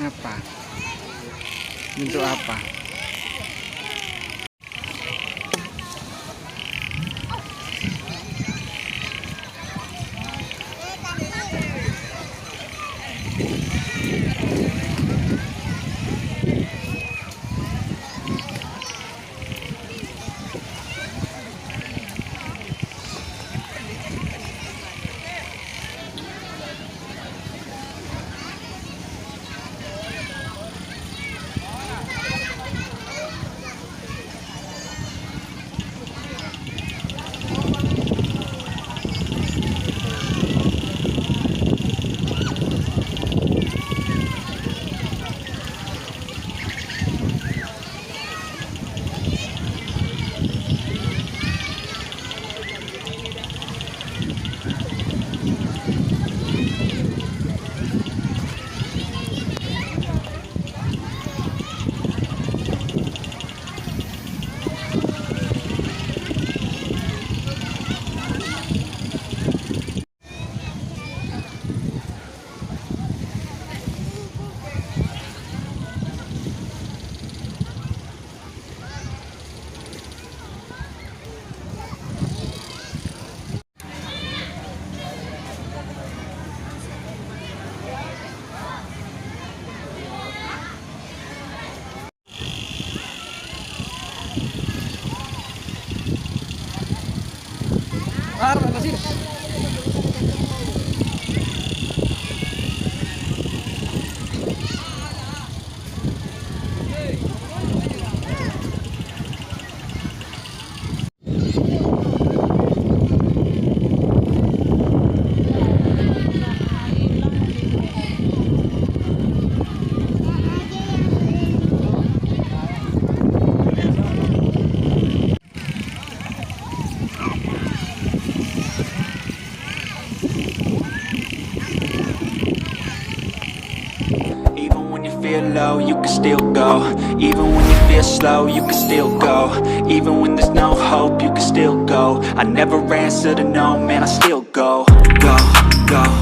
Apa? Bentuk apa? Pasir. Low, you can still go. Even when you feel slow, you can still go. Even when there's no hope, you can still go. I never answer to no, man, I still go. Go, go.